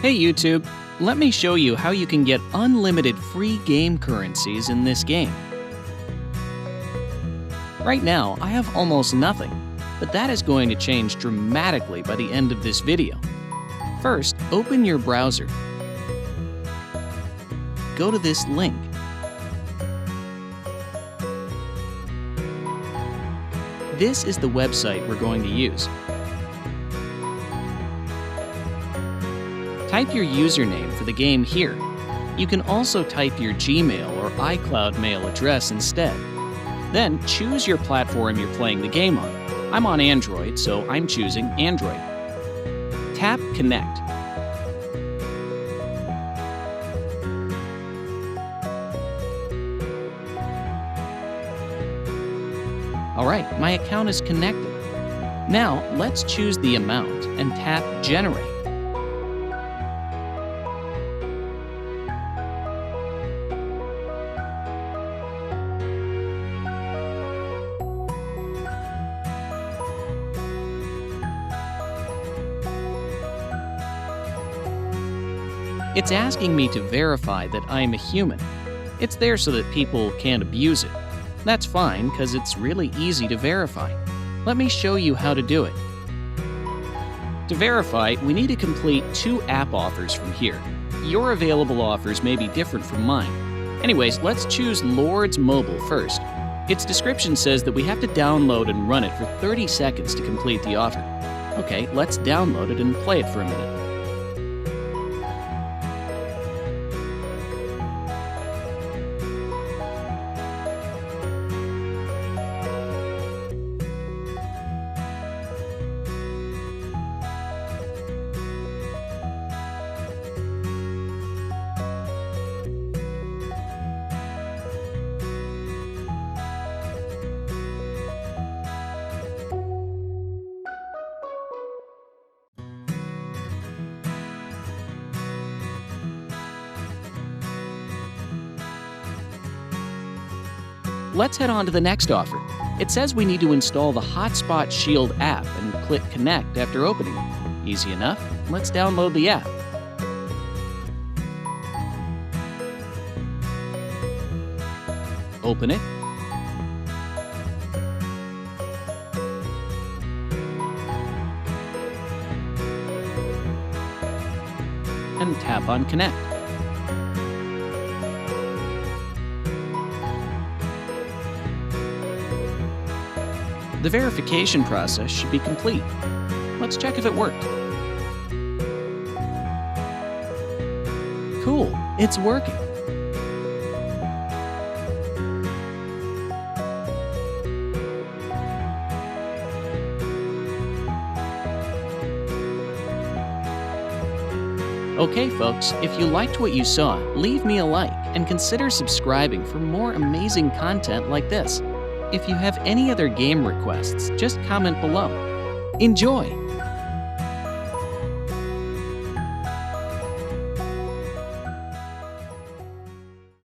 Hey YouTube, let me show you how you can get unlimited free game currencies in this game. Right now, I have almost nothing, but that is going to change dramatically by the end of this video. First, open your browser. Go to this link. This is the website we're going to use. Type your username for the game here. You can also type your Gmail or iCloud mail address instead. Then choose your platform you're playing the game on. I'm on Android, so I'm choosing Android. Tap Connect. Alright, my account is connected. Now, let's choose the amount and tap Generate. It's asking me to verify that I'm a human. It's there so that people can't abuse it. That's fine, because it's really easy to verify. Let me show you how to do it. To verify, we need to complete 2 app offers from here. Your available offers may be different from mine. Anyways, let's choose Lord's Mobile first. Its description says that we have to download and run it for 30 seconds to complete the offer. Okay, let's download it and play it for a minute. Let's head on to the next offer. It says we need to install the Hotspot Shield app and click Connect after opening it. Easy enough. Let's download the app. Open it. And tap on Connect. The verification process should be complete. Let's check if it worked. Cool, it's working. Okay folks, if you liked what you saw, leave me a like and consider subscribing for more amazing content like this. If you have any other game requests, just comment below. Enjoy!